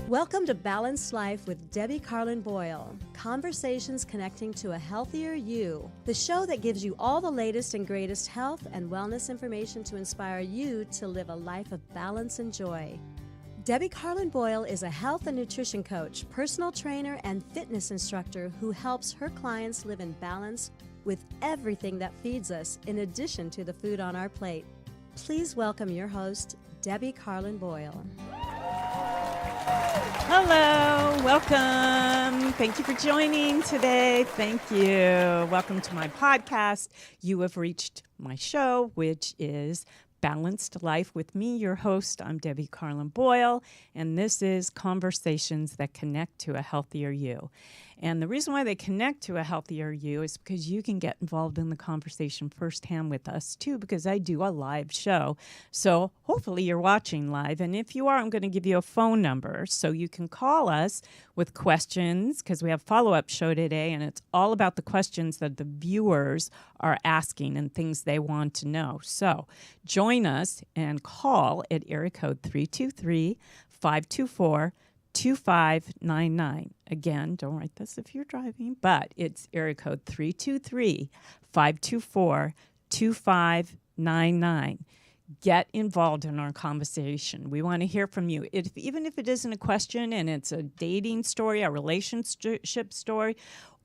Welcome to Balanced Life with Debbie Carlin Boyle. Conversations connecting to a healthier you. The show that gives you all the latest and greatest health and wellness information to inspire you to live a life of balance and joy. Debbie Carlin Boyle is a health and nutrition coach, personal trainer, and fitness instructor who helps her clients live in balance with everything that feeds us, in addition to the food on our plate. Please welcome your host, Debbie Carlin Boyle. Hello, welcome. Thank you for joining today. Thank you. Welcome to my podcast. You have reached my show, which is Balanced Life with me, your host. I'm Debbie Carlin Boyle, and this is Conversations that Connect to a Healthier You. And the reason why they connect to a healthier you is because you can get involved in the conversation firsthand with us too, because I do a live show. So hopefully you're watching live. And if you are, I'm going to give you a phone number so you can call us with questions, because we have a follow-up show today, and it's all about the questions that the viewers are asking and things they want to know. So join us and call at area code 323-524-2599. Again, don't write this if you're driving, but it's area code 323-524-2599. Get involved in our conversation. We want to hear from you. Even if it isn't a question and it's a dating story, a relationship story,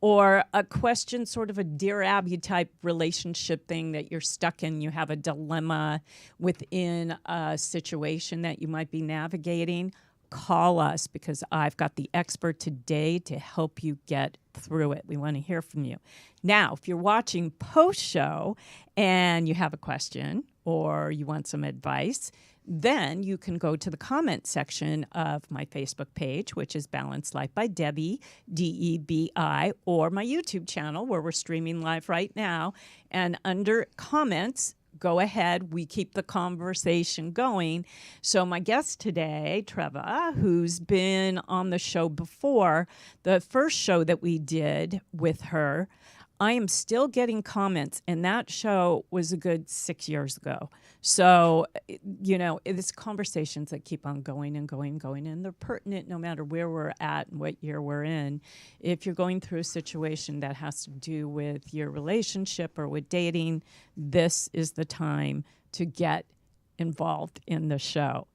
or a question, sort of a Dear Abby type relationship thing that you're stuck in, you have a dilemma within a situation that you might be navigating, call us, because I've got the expert today to help you get through it. We want to hear from you. Now, if you're watching post-show and you have a question or you want some advice, then you can go to the comment section of my Facebook page, which is Balanced Life by Debbie, D-E-B-I, or my YouTube channel where we're streaming live right now. And under comments, go ahead. We keep the conversation going. So my guest today, Treva, who's been on the show before, the first show that we did with her, I am still getting comments, and that show was a good 6 years ago. So, you know, it's conversations that keep on going and going and going, and they're pertinent no matter where we're at and what year we're in. If you're going through a situation that has to do with your relationship or with dating, this is the time to get involved in the show.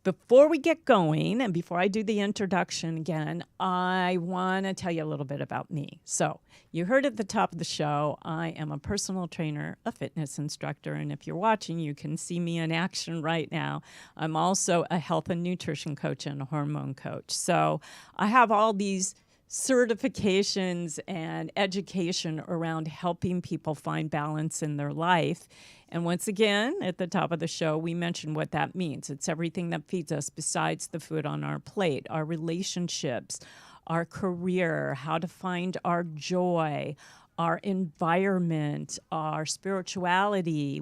Before we get going and before I do the introduction again, I want to tell you a little bit about me. So you heard at the top of the show, I am a personal trainer, a fitness instructor, and if you're watching, you can see me in action right now. I'm also a health and nutrition coach and a hormone coach. So I have all these certifications and education around helping people find balance in their life. And once again, at the top of the show, we mentioned what that means. It's everything that feeds us besides the food on our plate, our relationships, our career, how to find our joy, our environment, our spirituality,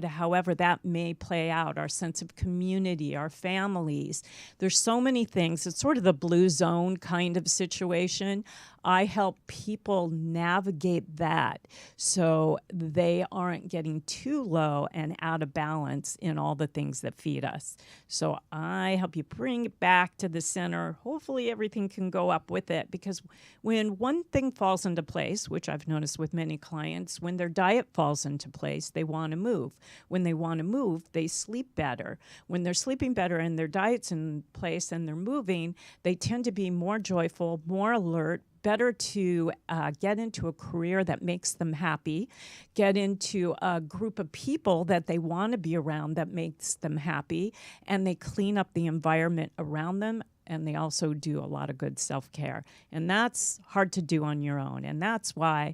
however that may play out, our sense of community, our families. There's so many things. It's sort of the blue zone kind of situation. I help people navigate that so they aren't getting too low and out of balance in all the things that feed us. So I help you bring it back to the center. Hopefully everything can go up with it, because when one thing falls into place, which I've noticed with many clients, when their diet falls into place, they want to move. When they want to move, they sleep better. When they're sleeping better and their diet's in place and they're moving, they tend to be more joyful, more alert, better to get into a career that makes them happy, get into a group of people that they want to be around that makes them happy, and they clean up the environment around them, and they also do a lot of good self-care. And that's hard to do on your own, and that's why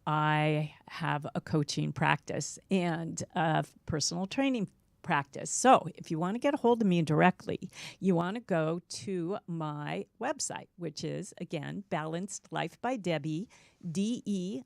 I have a coaching practice and a personal training practice. So if you want to get a hold of me directly, you want to go to my website, which is, again, Balanced Life by Debbie, DEBI.com.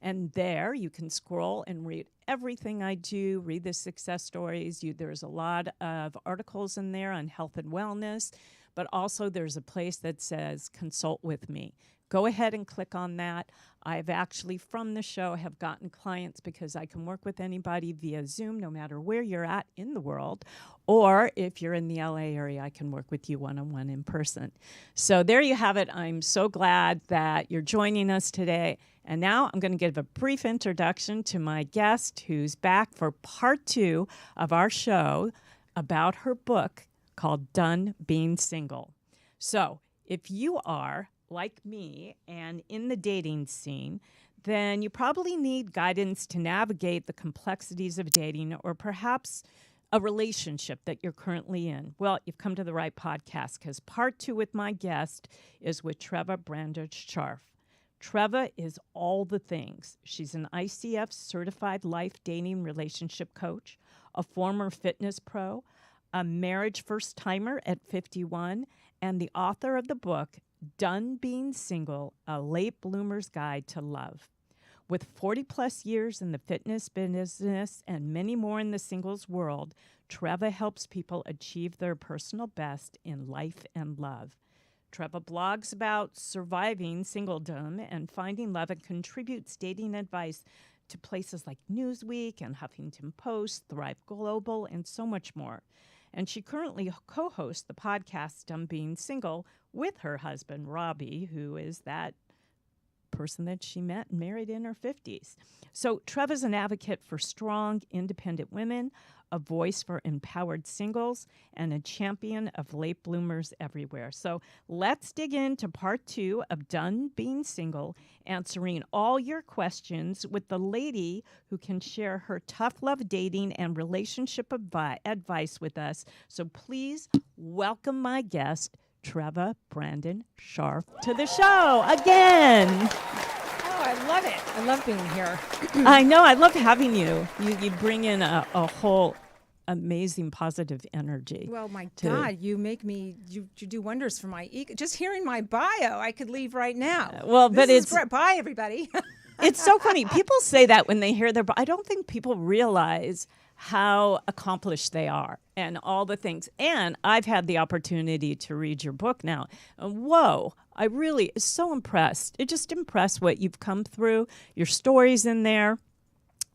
And there you can scroll and read everything I do, read the success stories. There's a lot of articles in there on health and wellness, but also there's a place that says consult with me. go ahead and click on that. I've actually, from the show, have gotten clients because I can work with anybody via Zoom, no matter where you're at in the world. Or if you're in the LA area, I can work with you one-on-one in person. So there you have it. I'm so glad that you're joining us today. And now I'm going to give a brief introduction to my guest who's back for part 2 of our show about her book called Done Being Single. So if you are like me and in the dating scene, then you probably need guidance to navigate the complexities of dating, or perhaps a relationship that you're currently in. Well, you've come to the right podcast, because part 2 with my guest is with Treva Scharf. Treva is all the things. She's an ICF certified life dating relationship coach, a former fitness pro, a marriage first timer at 51, and the author of the book Done Being Single, A Late Bloomer's Guide to Love. With 40 plus years in the fitness business and many more in the singles world, Treva helps people achieve their personal best in life and love. Treva blogs about surviving singledom and finding love, and contributes dating advice to places like Newsweek and Huffington Post, Thrive Global, and so much more. And she currently co-hosts the podcast Done Being Single with her husband, Robbie, who is that person that she met and married in her 50s. So Treva's an advocate for strong, independent women, a voice for empowered singles, and a champion of late bloomers everywhere. So let's dig into part 2 of Done Being Single, answering all your questions with the lady who can share her tough love dating and relationship advice with us. So please welcome my guest, Treva Scharf, to the show again. Oh, I love it. I love being here. I know. I love having you. You bring in a whole amazing positive energy. Well, my God, you make me, you do wonders for my ego. Just hearing my bio, I could leave right now. Well, but this is great. Bye, everybody. It's so funny. People say that when they hear their, I don't think people realize how accomplished they are and all the things. And I've had the opportunity to read your book now. And whoa, I really is so impressed. It just impressed what you've come through, your stories in there.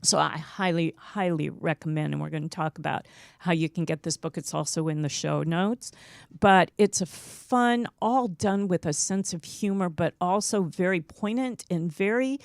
So I highly, highly recommend, and we're going to talk about how you can get this book. It's also in the show notes. But it's a fun, all done with a sense of humor, but also very poignant and very,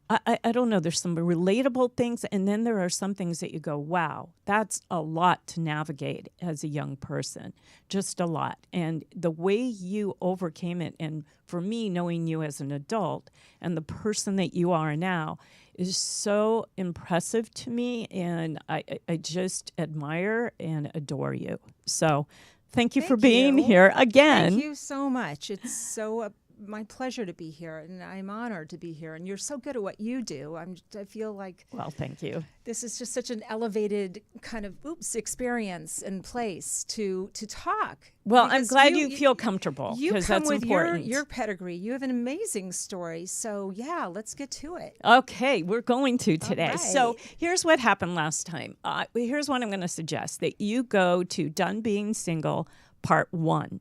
I don't know, there's some relatable things, and then there are some things that you go, wow, that's a lot to navigate as a young person, just a lot. And the way you overcame it, and for me, knowing you as an adult and the person that you are now, is so impressive to me, and I just admire and adore you. So thank you for being here again. Thank you so much. It's so my pleasure to be here, and I'm honored to be here. And you're so good at what you do. I feel like, well, thank you. This is just such an elevated kind of experience and place to talk. Well, I'm glad you feel comfortable, because that's important. Your pedigree. You have an amazing story. So yeah, let's get to it. Okay, we're going to today. Right. So here's what happened last time. Here's what I'm going to suggest, that you go to Done Being Single Part 1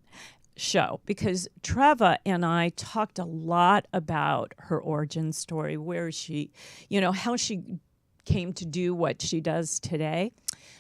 show, because Treva and I talked a lot about her origin story, where she, how she came to do what she does today.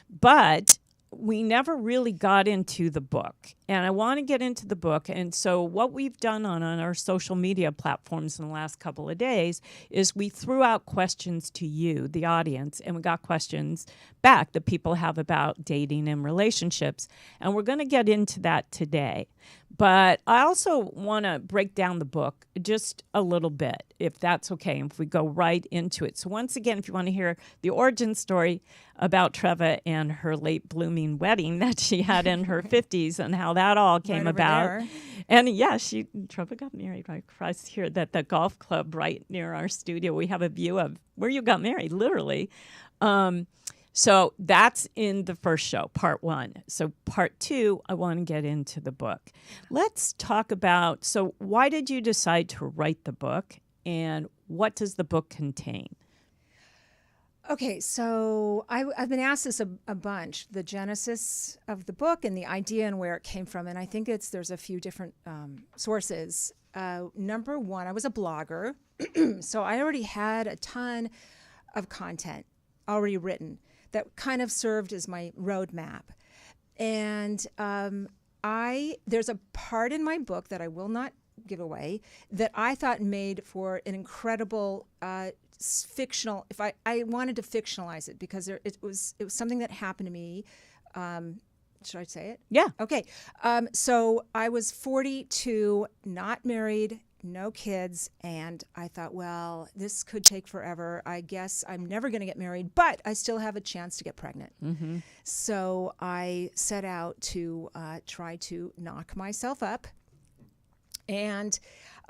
But we never really got into the book, and I want to get into the book. And so what we've done on our social media platforms in the last couple of days is we threw out questions to you, the audience, and we got questions back that people have about dating and relationships, and we're going to get into that today. But I also want to break down the book just a little bit, if that's okay, if we go right into it. So once again, if you want to hear the origin story about Treva and her late blooming wedding that she had in her 50s and how that all came about. There. And yeah, Treva got married right across here at the golf club right near our studio. We have a view of where you got married, literally. So that's in the first show, part 1. So part 2, I want to get into the book. Let's talk about, so why did you decide to write the book, and what does the book contain? Okay, so I've been asked this a bunch, the genesis of the book and the idea and where it came from. And I think there's a few different sources. Number one, I was a blogger. So I already had a ton of content already written that kind of served as my roadmap. And there's a part in my book that I will not give away that I thought made for an incredible fictional. If I wanted to fictionalize it because it was something that happened to me. Should I say it? Yeah. Okay. So I was 42, not married, no kids, and I thought, well, this could take forever. I guess I'm never going to get married, but I still have a chance to get pregnant. Mm-hmm. So I set out to try to knock myself up. And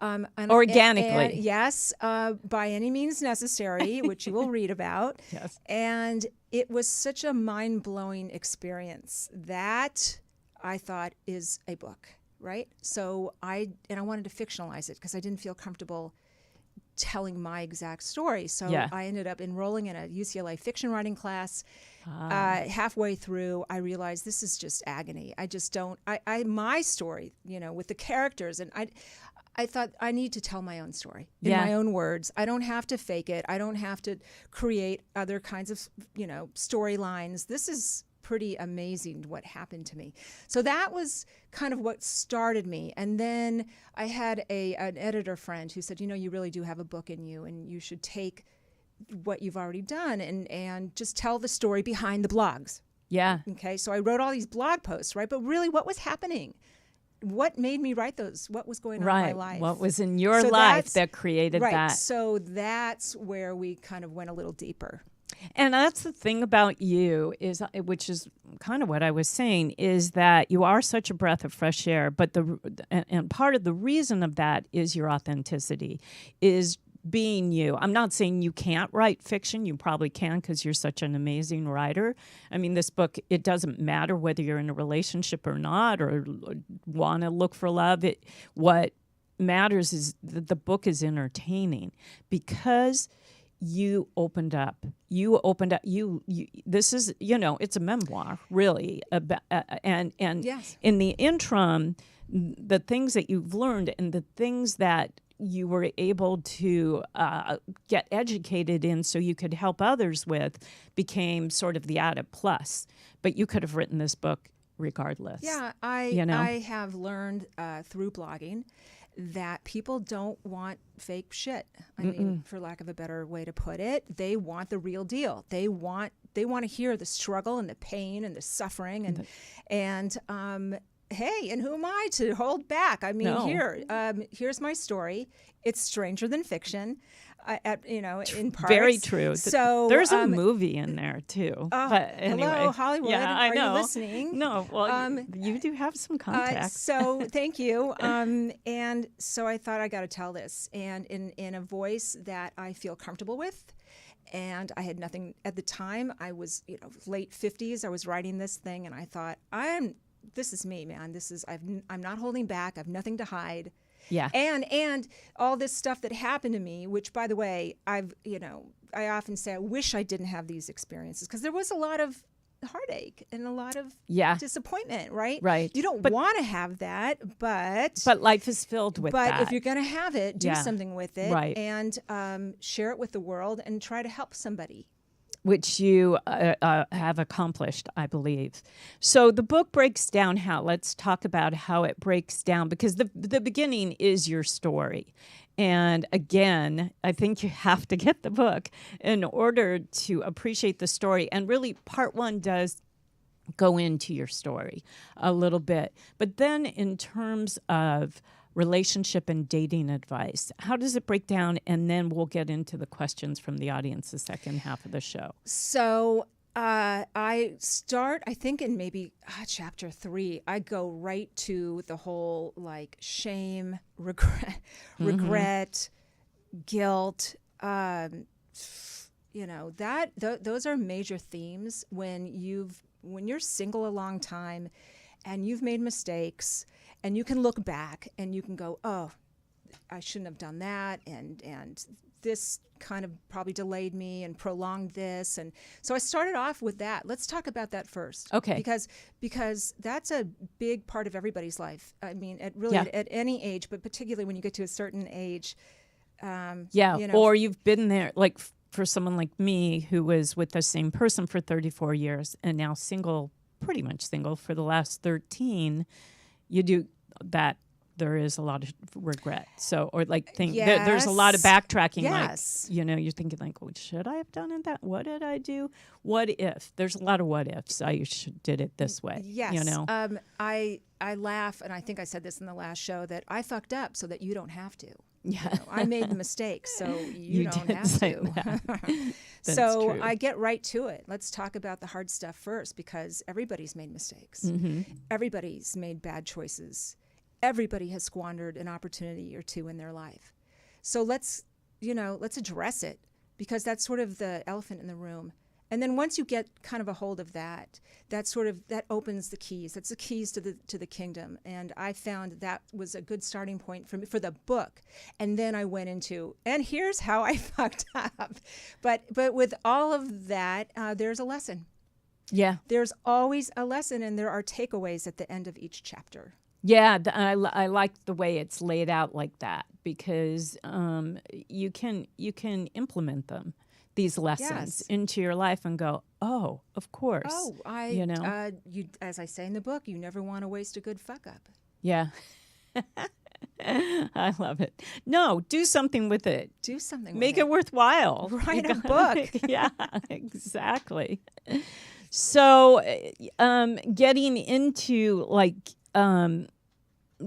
organically. Yes, by any means necessary, which you will read about. Yes. And it was such a mind-blowing experience that I thought is a book, right? So I wanted to fictionalize it because I didn't feel comfortable telling my exact story. So Yeah. I ended up enrolling in a UCLA fiction writing class. Halfway through, I realized this is just agony. I just don't, my story, with the characters, and I thought I need to tell my own story in my own words. I don't have to fake it. I don't have to create other kinds of, storylines. This is pretty amazing what happened to me. So that was kind of what started me. And then I had an editor friend who said, you really do have a book in you, and you should take what you've already done and just tell the story behind the blogs. Yeah. Okay. So I wrote all these blog posts, right? But really, what was happening? What made me write those? What was going on in my life? What was in your life that created right. that? So that's where we kind of went a little deeper. And that's the thing about you which is kind of what I was saying, is that you are such a breath of fresh air. But and part of the reason of that is your authenticity, is being you. I'm not saying you can't write fiction. You probably can because you're such an amazing writer. I mean, this book, it doesn't matter whether you're in a relationship or not, or want to look for love. What matters is that the book is entertaining because you opened up. This is, it's a memoir, really. And yes. In the interim, the things that you've learned and the things that you were able to get educated in so you could help others with became sort of the added plus. But you could have written this book regardless. Yeah, I have learned through blogging that people don't want fake shit. I mean, for lack of a better way to put it, they want the real deal. They want to hear the struggle and the pain and the suffering and hey, and who am I to hold back? I mean, No. Here's my story. It's stranger than fiction, in parts. Very true. So there's a movie in there too. But anyway. Hello, Hollywood. Yeah, I know. Are you listening? No, well, you do have some contacts. So thank you. And so I thought I got to tell this, and in a voice that I feel comfortable with. And I had nothing at the time. I was, late 50s. I was writing this thing, and I thought, this is me, man. I'm not holding back. I have nothing to hide. Yeah. And all this stuff that happened to me, which, by the way, I often say I wish I didn't have these experiences, because there was a lot of heartache and a lot of disappointment, right? Right. You don't want to have that, but life is filled with that. But if you're going to have it, do something with it, right. And share it with the world and try to help somebody. Which you have accomplished, I believe. So the book breaks down let's talk about how it breaks down, because the beginning is your story. And again, I think you have to get the book in order to appreciate the story. And really, part one does go into your story a little bit. But then in terms of relationship and dating advice, how does it break down? And then we'll get into the questions from the audience the second half of the show. So I start, I think, in maybe chapter 3. I go right to the whole shame, regret, guilt. Those are major themes when you're single a long time and you've made mistakes. And you can look back and you can go, oh, I shouldn't have done that, and this kind of probably delayed me and prolonged this. And so I started off with that. Let's talk about that first. Okay. Because that's a big part of everybody's life. I mean, at any age, but particularly when you get to a certain age. Or you've been there, like for someone like me who was with the same person for 34 years and now pretty much single for the last 13, you do that. There is a lot of regret. So, or like there's a lot of backtracking. Yes. Like, you're thinking like, well, should I have done that? What did I do? What if? There's a lot of what ifs. I did it this way. Yes. I laugh, and I think I said this in the last show, that I fucked up so that you don't have to. Yeah. I made the mistake, so you don't did have say to. That. So true. I get right to it. Let's talk about the hard stuff first, because everybody's made mistakes. Mm-hmm. Everybody's made bad choices. Everybody has squandered an opportunity or two in their life. So let's address it, because that's sort of the elephant in the room. And then once you get kind of a hold of that opens the keys. That's the keys to the kingdom. And I found that was a good starting point for the book. And then I went into, and here's how I fucked up. But with all of that, there's a lesson. Yeah. There's always a lesson, and there are takeaways at the end of each chapter. Yeah, I like the way it's laid out like that, because you can implement these lessons into your life and go, oh, of course. Oh, as I say in the book, you never want to waste a good fuck up. Yeah. I love it. No, do something with it. Do something Make with it worthwhile. Write a book. Yeah, exactly. So getting into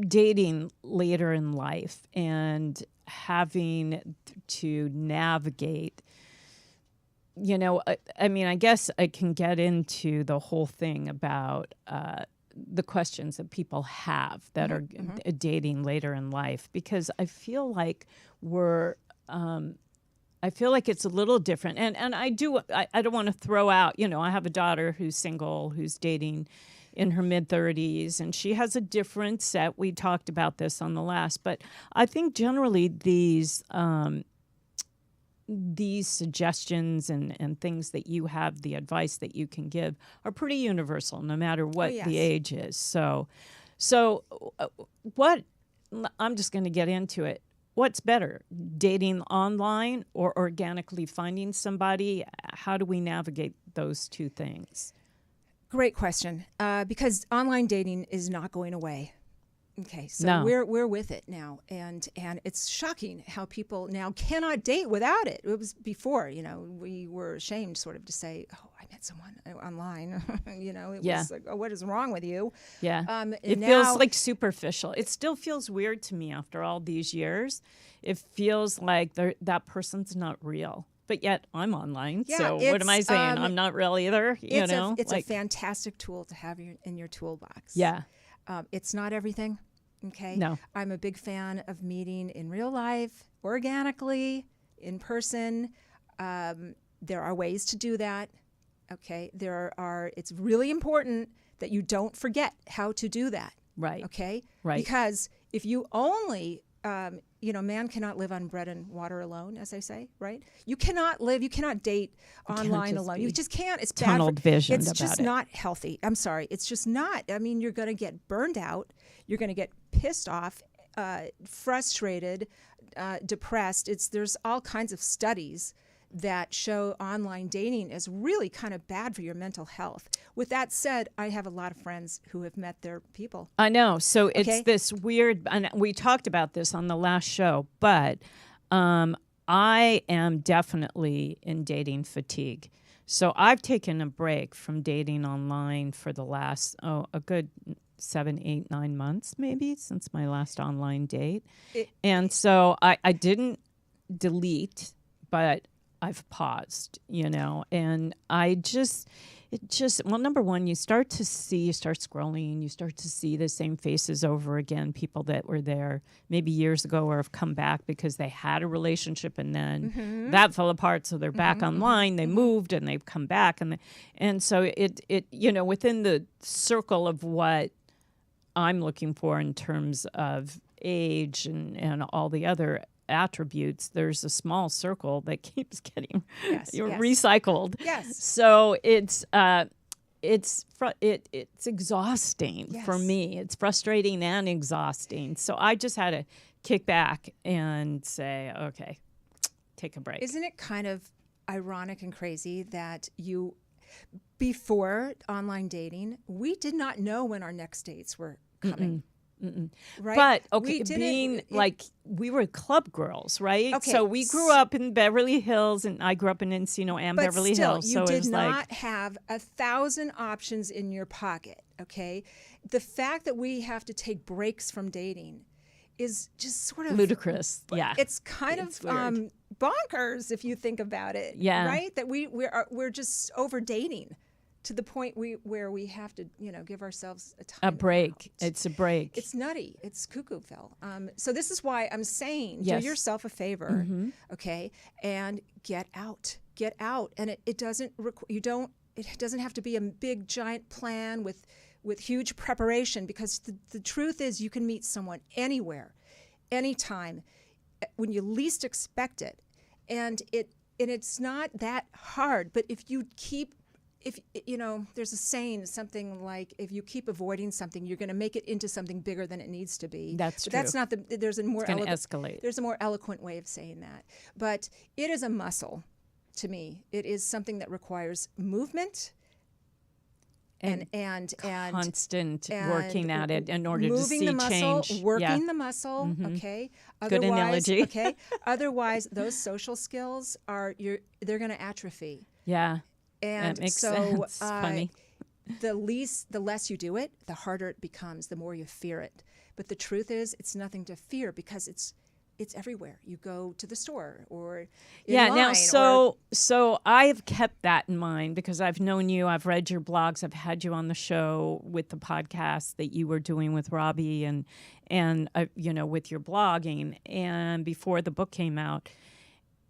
dating later in life and having to navigate, I guess I can get into the whole thing about the questions that people have that are dating later in life, because I feel like it's a little different. And I don't want to throw out, I have a daughter who's single, who's dating in her mid-30s, and she has a different set. We talked about this on the last, but I think generally these suggestions and things that you have, the advice that you can give, are pretty universal, no matter what the age is. So what? I'm just going to get into it. What's better, dating online or organically finding somebody? How do we navigate those two things? Great question, because online dating is not going away. Okay, so No. we're with it now, and it's shocking how people now cannot date without it. It was before, we were ashamed sort of to say, "Oh, I met someone online." It was like, "Oh, what is wrong with you?" Yeah, it feels like superficial. It still feels weird to me after all these years. It feels like that person's not real. But yet I'm online, so what am I saying? I'm not real either, It's a fantastic tool to have in your toolbox. Yeah. It's not everything, okay? No. I'm a big fan of meeting in real life, organically, in person. There are ways to do that, okay? It's really important that you don't forget how to do that. Right. Okay? Right. Because if you only... man cannot live on bread and water alone, as I say, right? You cannot date online alone. You just can't. It's tunneled vision. It's just not healthy. I'm sorry. It's just not. I mean, you're going to get burned out. You're going to get pissed off, frustrated, depressed. There's all kinds of studies that show online dating is really kind of bad for your mental health. With that said, I have a lot of friends who have met their people. I know. So it's Okay. this weird, and we talked about this on the last show, but I am definitely in dating fatigue. So I've taken a break from dating online for the last, a good 7, 8, 9 months maybe since my last online date. And so I didn't delete, but I've paused, and number one, you start scrolling, you start to see the same faces over again, people that were there maybe years ago or have come back because they had a relationship and then that fell apart. So they're back online, they moved and they've come back. And so it within the circle of what I'm looking for in terms of age and all the other attributes, there's a small circle that keeps getting recycled. Yes. So it's exhausting for Yes. me. It's frustrating and exhausting. So I just had to kick back and say, okay, take a break. Isn't it kind of ironic and crazy that before online dating, we did not know when our next dates were coming. Right? But okay, we were club girls, right? Okay, So we grew up in Beverly Hills, and I grew up in Encino and but Beverly still, Hills. you So it did was not have 1,000 options in your pocket. Okay, the fact that we have to take breaks from dating is just sort of ludicrous. Yeah, it's kind of weird. bonkers if you think about it. Yeah, right. That we're just over dating to the point where we have to give ourselves a break. out. It's a break. It's nutty. It's cuckoo-ville. So this is why I'm saying Yes. do yourself a favor, okay, and get out. Get out, and it doesn't it doesn't have to be a big giant plan with huge preparation, because the truth is you can meet someone anywhere, anytime, when you least expect it, and it's not that hard. But if there's a saying, something like, if you keep avoiding something, you're going to make it into something bigger than it needs to be. That's but true. That's not there's a more escalate. There's a more eloquent way of saying that. But it is a muscle to me. It is something that requires movement and constant working at it in order to see moving the muscle, change. working the muscle. Okay. Good analogy. Okay. Otherwise, those social skills they're going to atrophy. Yeah. And that makes so, sense. Funny. The less you do it, the harder it becomes, the more you fear it. But the truth is, it's nothing to fear, because it's everywhere. You go to the store or in line, now so I've kept that in mind, because I've known you, I've read your blogs, I've had you on the show with the podcast that you were doing with Robbie and with your blogging, and before the book came out.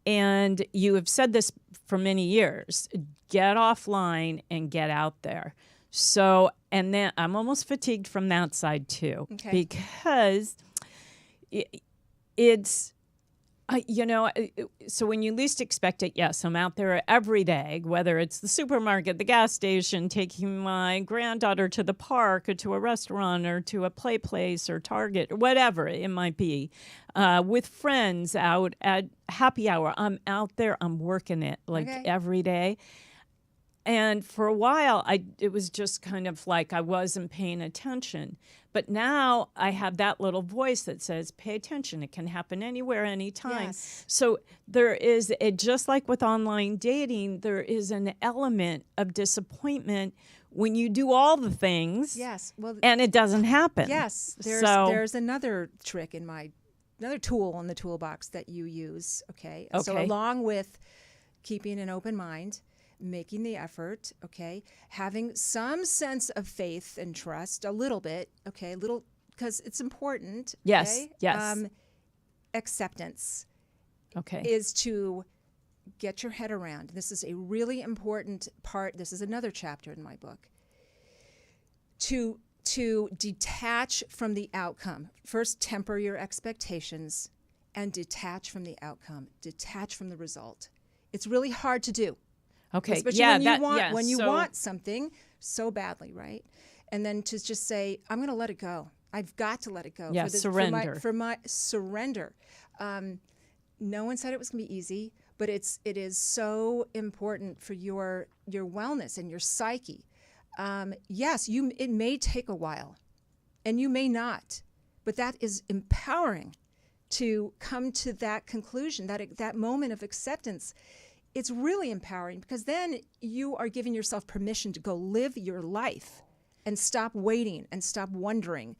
And you have said this for many years: get offline and get out there. So, and then I'm almost fatigued from that side too, because it's, so when you least expect it, yes, I'm out there every day, whether it's the supermarket, the gas station, taking my granddaughter to the park or to a restaurant or to a play place or Target or whatever it might be, with friends out at happy hour. I'm out there, I'm working it every day. And for a while, it was just kind of like I wasn't paying attention. But now I have that little voice that says, pay attention. It can happen anywhere, anytime. Yes. So there is, just like with online dating, there is an element of disappointment when you do all the things, and it doesn't happen. Yes. There's another trick another tool in the toolbox that you use, okay? So along with keeping an open mind, making the effort, okay, having some sense of faith and trust, a little bit, okay, because it's important. Yes, okay? yes. Acceptance, okay, is to get your head around. This is a really important part. This is another chapter in my book. To detach from the outcome. First, temper your expectations and detach from the outcome. Detach from the result. It's really hard to do. Okay. Especially when you want something so badly, right? And then to just say, I'm going to let it go. I've got to let it go. Yeah, surrender. For my surrender. No one said it was going to be easy, but it is so important for your wellness and your psyche. Yes, it may take a while, and you may not, but that is empowering to come to that conclusion, that moment of acceptance. It's really empowering, because then you are giving yourself permission to go live your life and stop waiting and stop wondering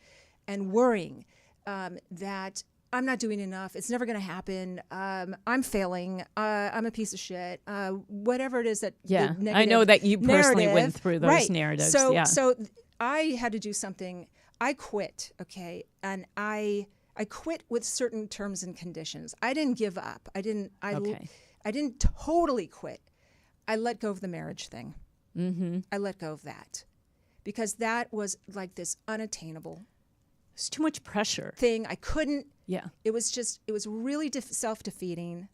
and worrying that I'm not doing enough. It's never going to happen. I'm failing. I'm a piece of shit. Whatever it is that the negative I know that you personally narrative, went through those narratives. So I had to do something. I quit, okay, and I quit with certain terms and conditions. I didn't give up. I didn't totally quit. I let go of the marriage thing. Mm-hmm. I let go of that, because that was like this unattainable It's too much pressure. thing. I couldn't. Yeah. It was really self-defeating,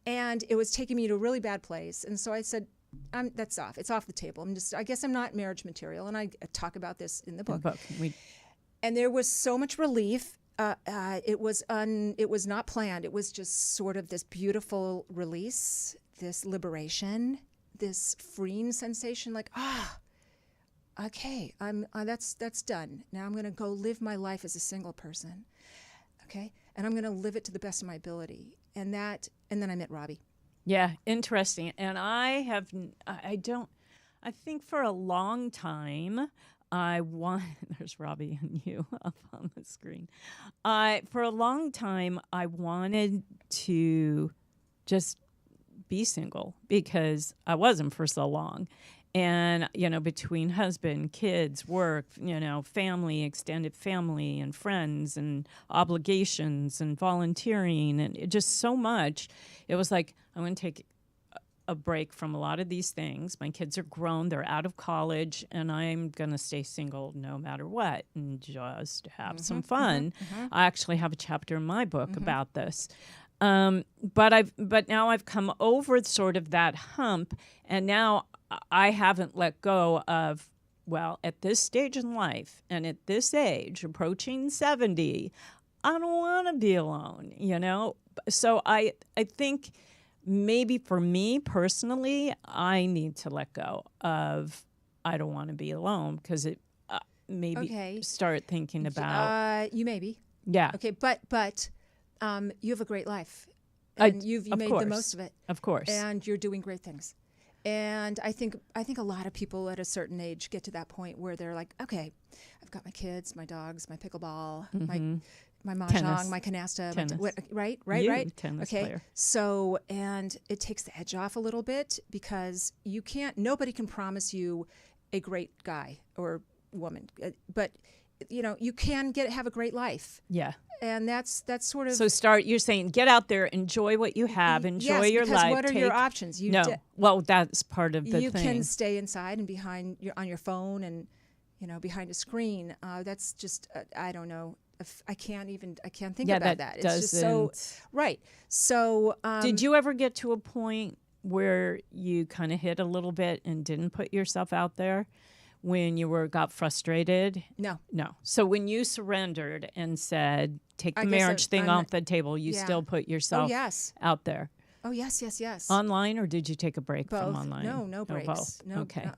and it was taking me to a really bad place. And so I said, that's off. It's off the table. I guess I'm not marriage material. And I talk about this in the book. And there was so much relief. It was not planned. It was just sort of this beautiful release, this liberation, this freeing sensation, like, okay, that's done. Now I'm going to go live my life as a single person. Okay? And I'm going to live it to the best of my ability. And then I met Robbie. Yeah, interesting. And I think for a long time, there's Robbie and you up on the screen. For a long time, I wanted to just be single because I wasn't for so long. And, between husband, kids, work, family, extended family and friends and obligations and volunteering and just so much, it was like, I'm going to take a break from a lot of these things. My kids are grown, they're out of college, and I'm going to stay single no matter what and just have some fun. I actually have a chapter in my book about this. But now I've come over sort of that hump, and now I haven't let go of, at this stage in life and at this age, approaching 70, I don't want to be alone, So I think maybe for me personally, I need to let go of I don't want to be alone because it start thinking about. You maybe. Yeah. Okay, but you have a great life. And you made the most of it. Of course. And you're doing great things. And I think a lot of people at a certain age get to that point where they're like, okay, I've got my kids, my dogs, my pickleball, my mahjong, my canasta, right? Tennis okay. player. So, and it takes the edge off a little bit because nobody can promise you a great guy or woman, but you can have a great life. Yeah. And that's sort of. So you're saying get out there, enjoy what you have, enjoy your life. Yes, what are your options? That's part of the thing. You can stay inside and on your phone and, behind a screen. That's just, I don't know. I can't think about that. It's just so, right. So. Did you ever get to a point where you kind of hit a little bit and didn't put yourself out there? When you got frustrated? No. So when you surrendered and said, take the marriage thing off the table, you still put yourself out there? Oh, yes. Online, or did you take a break both. from online? No breaks. Both. No, okay.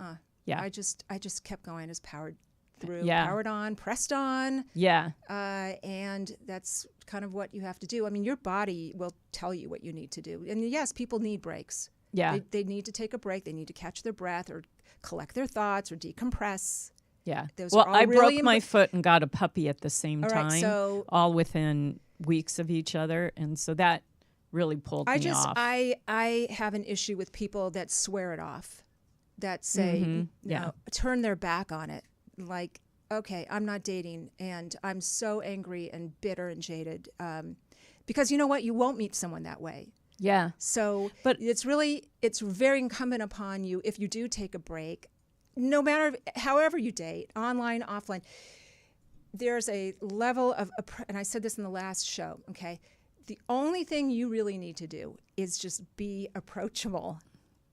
Yeah. I just kept going, just powered through, Yeah. powered on, pressed on. Yeah. And that's kind of what you have to do. I mean, your body will tell you what you need to do. And yes, people need breaks. Yeah. They need to take a break. They need to catch their breath or collect their thoughts or decompress. Yeah. Those well, are all I really broke my foot and got a puppy at the same time, so all within weeks of each other. And so that really pulled me off. I have an issue with people that swear it off, that say, turn their back on it. Like, okay, I'm not dating and I'm so angry and bitter and jaded. Because you know what? You won't meet someone that way. Yeah. So but it's very incumbent upon you, if you do take a break, no matter however you date, online, offline, there's a level of, and I said this in the last show, okay? The only thing you really need to do is just be approachable.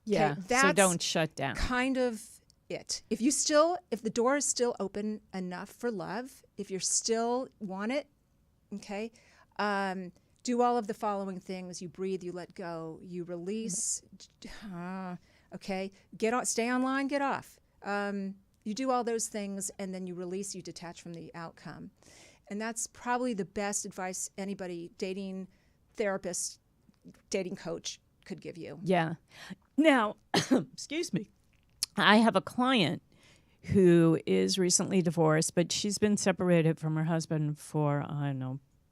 Yeah, okay? That's so don't shut down. Kind of it. If the door is still open enough for love, if you still want it, okay, do all of the following things. You breathe, you let go, you release, okay? Stay online, get off. You do all those things, and then you release, you detach from the outcome. And that's probably the best advice anybody, dating therapist, dating coach, could give you. Yeah. Now, excuse me, I have a client who is recently divorced, but she's been separated from her husband for,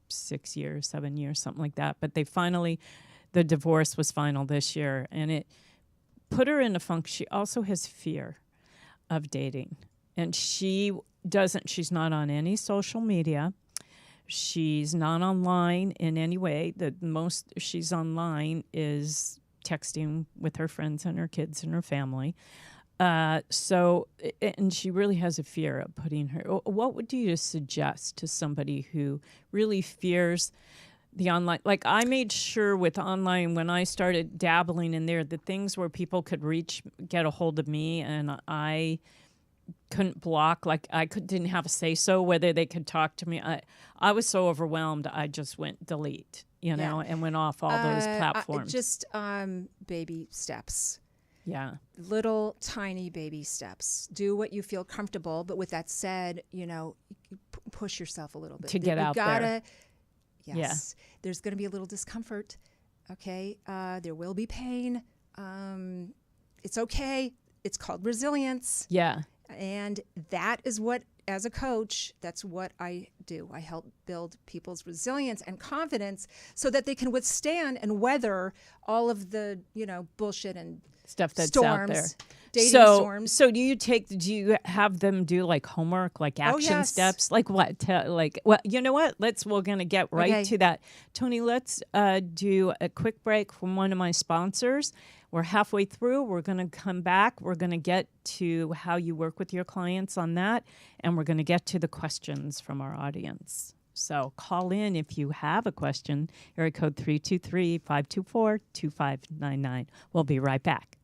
6 years, 7 years, something like that. But the divorce was final this year, and it put her in a funk. She also has fear of dating, and she's not on any social media. She's not online in any way. The most she's online is texting with her friends and her kids and her family. And she really has a fear of putting her. What would you suggest to somebody who really fears the online? Like, I made sure with online when I started dabbling in there, the things where people could get a hold of me, and I couldn't block. Like, didn't have a say so whether they could talk to me. I was so overwhelmed. I just went delete, and went off all those platforms. Just baby steps. Yeah. Little tiny baby steps. Do what you feel comfortable. But with that said, push yourself a little bit. To get out there. Yes. Yeah. There's going to be a little discomfort. Okay. There will be pain. It's okay. It's called resilience. Yeah. And that is what, as a coach, that's what I do. I help build people's resilience and confidence so that they can withstand and weather all of the, bullshit and stuff that's storms, out there. Dating storms. So do you have them do like homework, like action steps? Like what? Well, you know what? We're going to get right to that. Tony, let's do a quick break from one of my sponsors. We're halfway through. We're going to come back. We're going to get to how you work with your clients on that. And we're going to get to the questions from our audience. So call in if you have a question. Area code 323-524-2599. We'll be right back.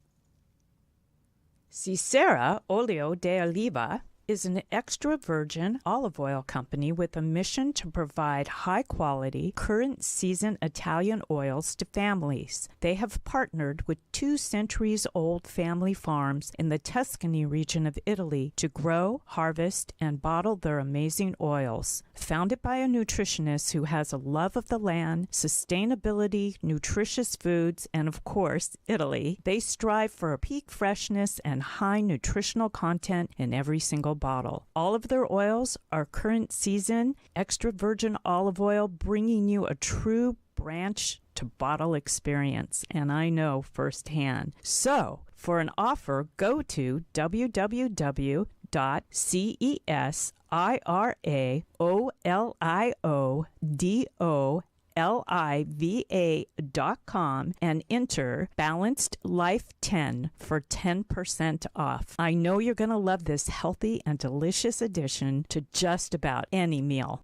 Cicera Olio de Oliva is an extra virgin olive oil company with a mission to provide high-quality, current-season Italian oils to families. They have partnered with 2 centuries-old family farms in the Tuscany region of Italy to grow, harvest, and bottle their amazing oils. Founded by a nutritionist who has a love of the land, sustainability, nutritious foods, and, of course, Italy, they strive for a peak freshness and high nutritional content in every single bottle. All of their oils are current season, extra virgin olive oil, bringing you a true branch to bottle experience, and I know firsthand. So, for an offer, go to www.CESIRAODOLIVA.com and enter Balanced Life 10 for 10% off. I know you're going to love this healthy and delicious addition to just about any meal.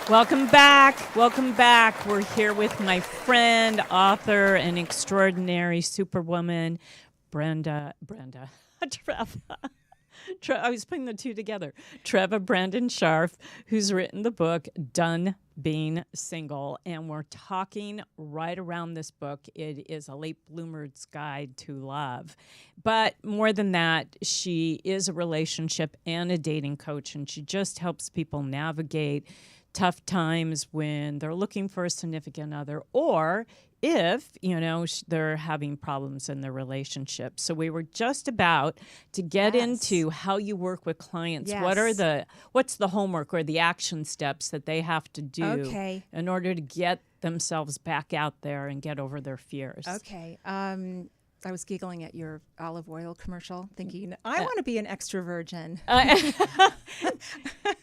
Welcome back. Welcome back. We're here with my friend, author, and extraordinary superwoman, Treva. I was putting the two together. Treva Brandon Scharf, who's written the book Done Being Single, and we're talking right around this book. It is a late bloomer's guide to love. But more than that, she is a relationship and a dating coach, and she just helps people navigate tough times when they're looking for a significant other, or if, they're having problems in their relationship. So we were just about to get into how you work with clients. Yes. What's the homework or the action steps that they have to do in order to get themselves back out there and get over their fears? Okay. I was giggling at your olive oil commercial, thinking, I want to be an extra virgin.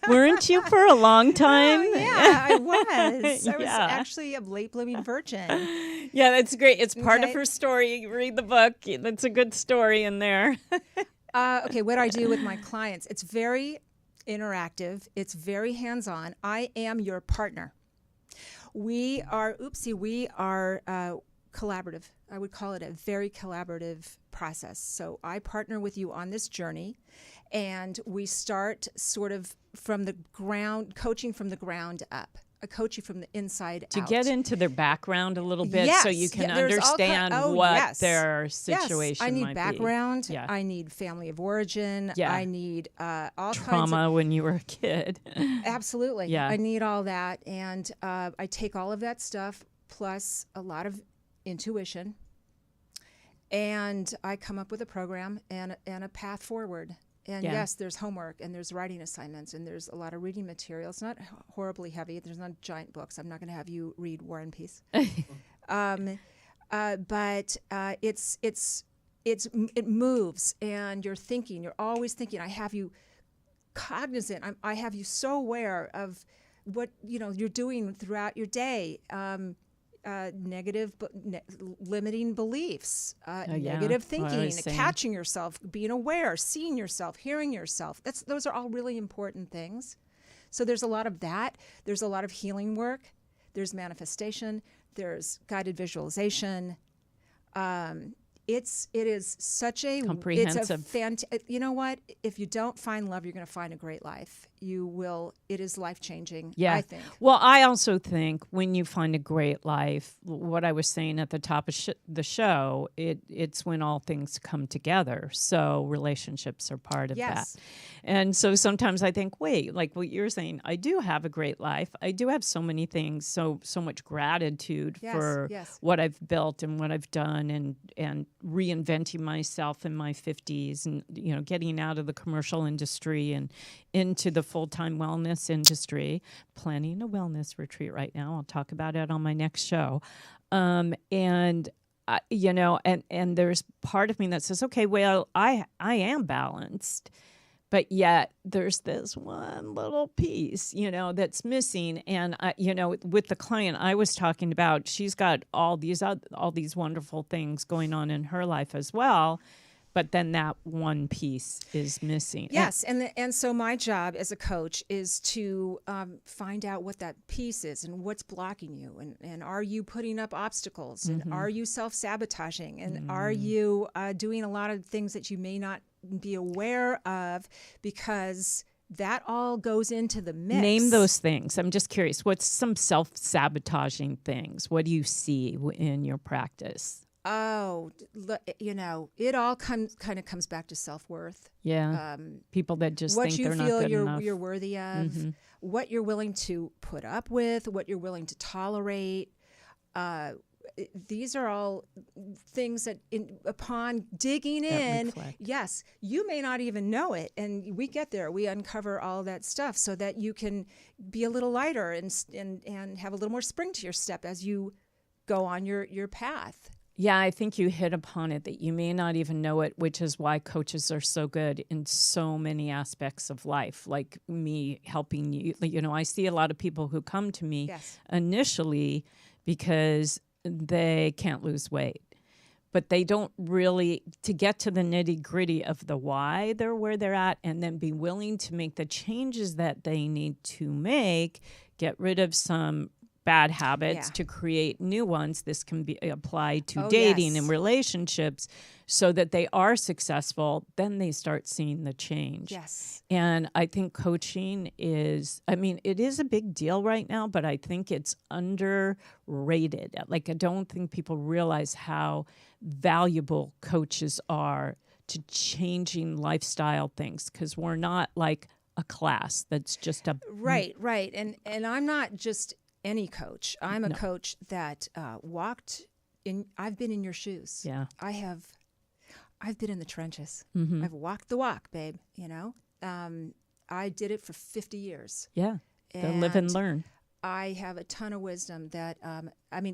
Weren't you for a long time? Oh, yeah, I was. I was actually a late blooming virgin. Yeah, that's great. It's part of her story. You read the book. That's a good story in there. What I do with my clients, it's very interactive. It's very hands-on. I am your partner. We are collaborative. I would call it a very collaborative process. So I partner with you on this journey, and we start sort of from the ground, coaching from the ground up. I coach you from the inside out. To get into their background a little bit so you can understand their situation I need might background. be. Yeah. I need family of origin. Yeah. I need all kinds of trauma when you were a kid. Absolutely. Yeah. I need all that. And I take all of that stuff plus a lot of intuition, and I come up with a program and a path forward. And yes, there's homework, and there's writing assignments, and there's a lot of reading material. It's not horribly heavy. There's not giant books. I'm not going to have you read War and Peace. But it moves, and you're thinking. You're always thinking. I have you cognizant. I have you so aware of what you're doing throughout your day. negative, limiting beliefs, yeah. negative Well, I thinking, was saying- catching yourself, being aware, seeing yourself, hearing yourself. Those are all really important things. So there's a lot of that. There's a lot of healing work. There's manifestation. There's guided visualization. It is such a comprehensive. You know what? If you don't find love, you're going to find a great life. You will. It is life changing. Yeah. I think. Well, I also think when you find a great life, what I was saying at the top of the show, it's when all things come together. So relationships are part of Yes. that. And so sometimes I think, wait, like what you're saying, I do have a great life. I do have so many things, so much gratitude for Yes. what I've built and what I've done, and reinventing myself in my 50s, and getting out of the commercial industry and into the full-time wellness industry, planning a wellness retreat right now. I'll talk about it on my next show. And there's part of me that says, okay, well, I am balanced, but yet there's this one little piece, that's missing. And with the client I was talking about, she's got all these wonderful things going on in her life as well. But then that one piece is missing. Yes, and so my job as a coach is to find out what that piece is and what's blocking you, and are you putting up obstacles, and are you self-sabotaging, and are you doing a lot of things that you may not be aware of, because that all goes into the mix. Name those things. I'm just curious. What's some self-sabotaging things? What do you see in your practice? Oh, it all kind of comes back to self-worth. Yeah. People that just think they're not good enough. What you feel you're worthy of, what you're willing to put up with, what you're willing to tolerate. These are all things that upon digging in, reflect. yes, you may not even know it. And we get there, we uncover all that stuff so that you can be a little lighter and have a little more spring to your step as you go on your path. Yeah, I think you hit upon it, that you may not even know it, which is why coaches are so good in so many aspects of life, like me helping you. I see a lot of people who come to me initially because they can't lose weight, but they don't really, to get to the nitty gritty of the why they're where they're at, and then be willing to make the changes that they need to make, get rid of some bad habits to create new ones. This can be applied to dating and relationships, so that they are successful. Then they start seeing the change. Yes. And I think coaching is, it is a big deal right now, but I think it's underrated. Like, I don't think people realize how valuable coaches are to changing lifestyle things, because we're not like a class that's just a... Right. And I'm not just any coach. I'm a coach that walked in. I've been in your shoes. Yeah. I've been in the trenches. Mm-hmm. I've walked the walk, babe. I did it for 50 years. Yeah. Live and learn. I have a ton of wisdom that,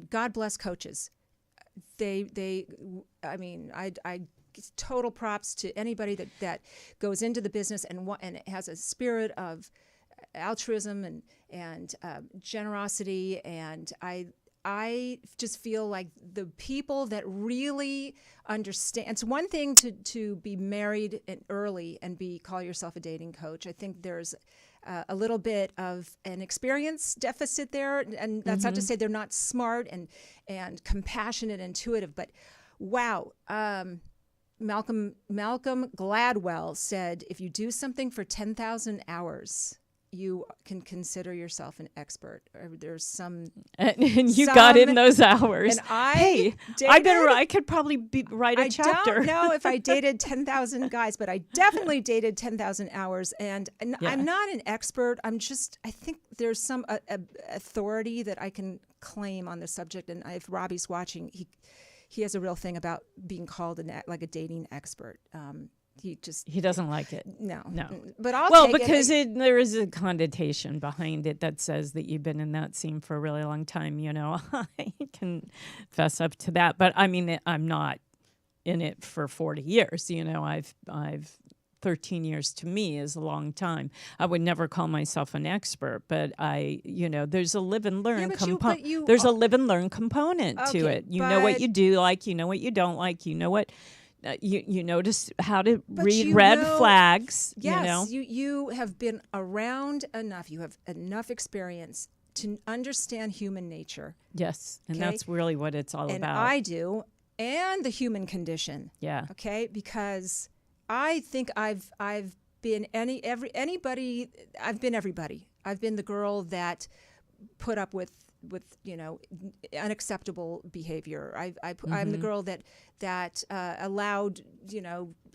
God bless coaches. I total props to anybody that goes into the business and has a spirit of altruism and generosity, and I just feel like the people that really understand. It's one thing to be married early and call yourself a dating coach. I think there's a little bit of an experience deficit there, and that's not to say they're not smart and compassionate, intuitive, but wow. Malcolm Gladwell said, if you do something for 10,000 hours, you can consider yourself an expert. Or there's some, and you got in those hours. And I could probably write a chapter. I don't know if I dated 10,000 guys, but I definitely dated 10,000 hours. And I'm not an expert. I think there's some authority that I can claim on the subject. And if Robbie's watching, he has a real thing about being called a dating expert. He doesn't like it. No. But I'll take because there is a connotation behind it that says that you've been in that scene for a really long time. I can fess up to that, but I'm not in it for 40 years. I've 13 years to me is a long time. I would never call myself an expert, but there's a live and learn component. There's a live and learn component to it. You know what you do like, you know what you don't like, you know what. You notice how to read red flags. Yes, you have been around enough. You have enough experience to understand human nature. Yes, and that's really what it's all about. And I do, and the human condition. Yeah. Okay, because I think I've been anybody. I've been everybody. I've been the girl that put up with unacceptable behavior. I'm the girl that allowed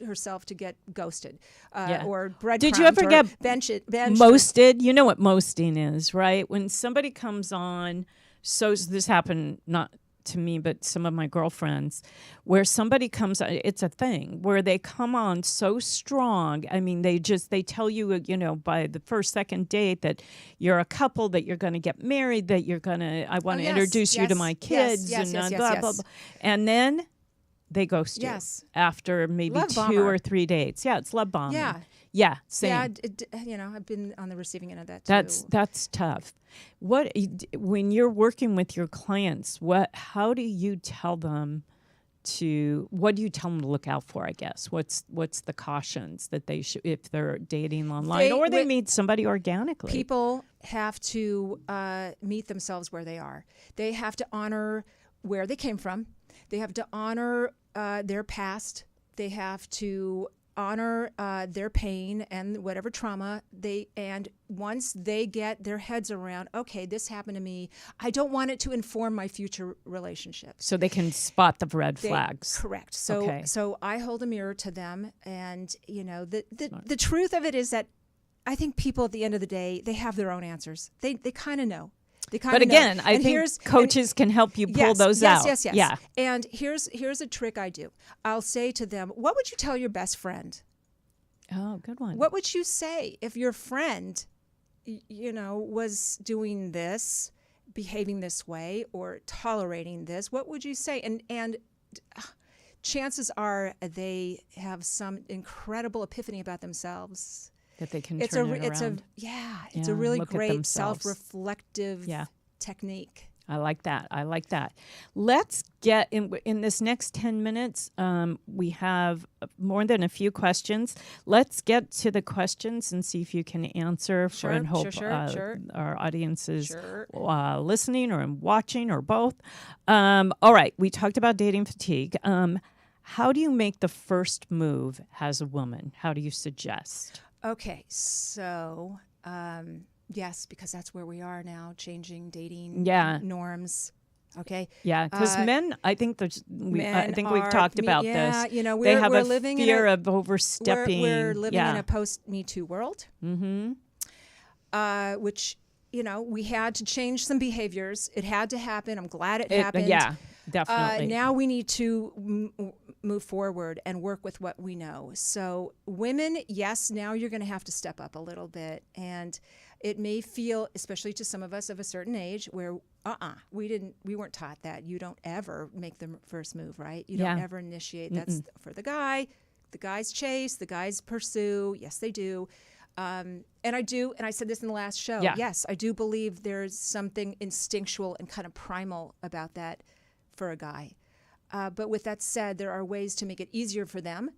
herself to get ghosted or breadcrumbed. Did you ever get benched? Mosted? You know what mosting is, right? When somebody comes on, so this happened not to me, but some of my girlfriends, where somebody comes, it's a thing where they come on so strong. I mean, they tell you, by the first, second date that you're a couple, that you're going to get married, that I want to introduce you to my kids, blah, blah. And then they ghost you after maybe love 2 bomber. or 3 dates. Yeah, it's love bombing. Yeah, same. Yeah, I've been on the receiving end of that too. That's tough. When you're working with your clients, how do you tell them to look out for, I guess? What's the cautions that they should, if they're dating online or they meet somebody organically? People have to meet themselves where they are. They have to honor where they came from. They have to honor their past. They have to honor their pain and whatever trauma and once they get their heads around, okay, this happened to me, I don't want it to inform my future relationships. So they can spot the red flags. Correct. So I hold a mirror to them, and the truth of it is that I think people at the end of the day, they have their own answers. They kind of know. But again, I think coaches can help you pull those out. Yes. Yeah. And here's a trick I do. I'll say to them, what would you tell your best friend? Oh, good one. What would you say if your friend, was doing this, behaving this way, or tolerating this? What would you say? And chances are they have some incredible epiphany about themselves. That they can turn it around. It's a really great self-reflective technique. I like that. Let's get in this next 10 minutes. We have more than a few questions. Let's get to the questions and see if you can answer and hope our audience is listening or watching or both. All right. We talked about dating fatigue. How do you make the first move as a woman? How do you suggest? Okay, so yes, because that's where we are now, changing dating norms. Okay. Yeah, because men, I think we've talked about this. They have we're a living fear of overstepping. We're living in a post-Me Too world. Mm-hmm. Which we had to change some behaviors. It had to happen. I'm glad it happened. Yeah, definitely. Now we need to move forward and work with what we know. So women, yes, now you're going to have to step up a little bit. And it may feel, especially to some of us of a certain age, where we weren't taught that. You don't ever make the first move, right? You don't ever initiate. That's for the guy. The guys chase, the guys pursue. Yes, they do. And I do, and I said this in the last show. Yeah. Yes, I do believe there's something instinctual and kind of primal about that for a guy. But with that said, there are ways to make it easier for them,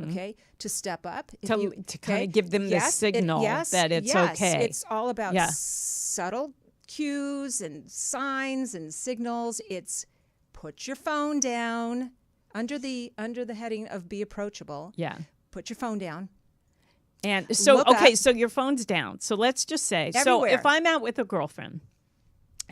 okay, to step up. To kind of give them the signal that it's okay. It's all about subtle cues and signs and signals. It's put your phone down under the heading of be approachable. Yeah. Put your phone down. And so, so your phone's down. So let's just say, everywhere. So if I'm out with a girlfriend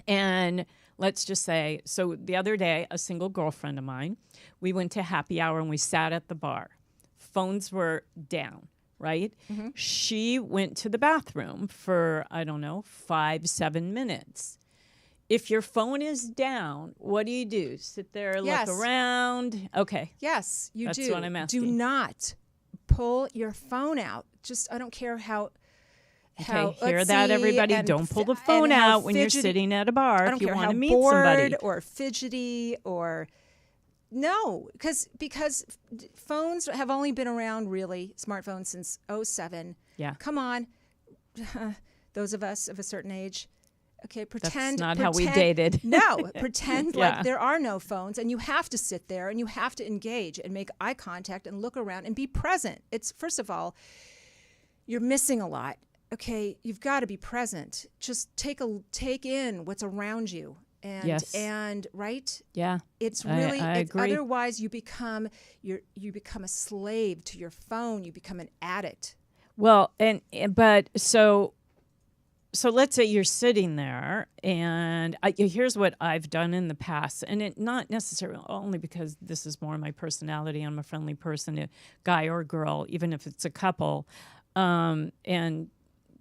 and let's just say, so the other day, a single girlfriend of mine, we went to happy hour and we sat at the bar. Phones were down, right? Mm-hmm. She went to the bathroom for, 5-7 minutes. If your phone is down, what do? Sit there, look around? Okay. Yes, you do. That's what I'm asking. Do not pull your phone out. I don't care how hear that, everybody? Don't pull the phone out when you're sitting at a bar if you want to meet somebody. Or fidgety or No, because phones have only been around, really, smartphones, since '07. Yeah. Come on, those of us of a certain age. Okay, pretend. That's not how we dated. No, pretend Yeah. like there are no phones, and you have to sit there and you have to engage and make eye contact and look around and be present. It's, first of all, you're missing a lot. Okay, you've got to be present. Just take in what's around you. And Yes. and right? Yeah. It's I really agree. otherwise you become a slave to your phone, you become an addict. Well, but so let's say you're sitting there, and here's what I've done in the past, and it not necessarily only because this is more my personality. I'm a friendly person, a guy or girl, even if it's a couple, and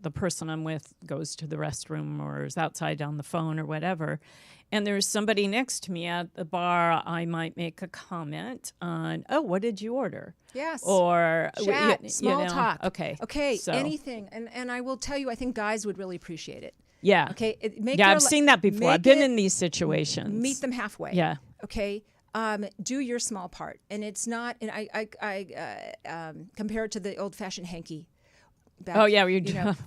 the person I'm with goes to the restroom or is outside on the phone or whatever, and there's somebody next to me at the bar, I might make a comment on, oh, what did you order? Yes. Or Chat, small talk. Okay. So, anything. And I will tell you, I think guys would really appreciate it. yeah. Okay. I've seen that before. I've been in these situations. Meet them halfway. Yeah. Okay. Do your small part, and it's not. And I compare it to the old-fashioned hanky. Back, Oh, yeah,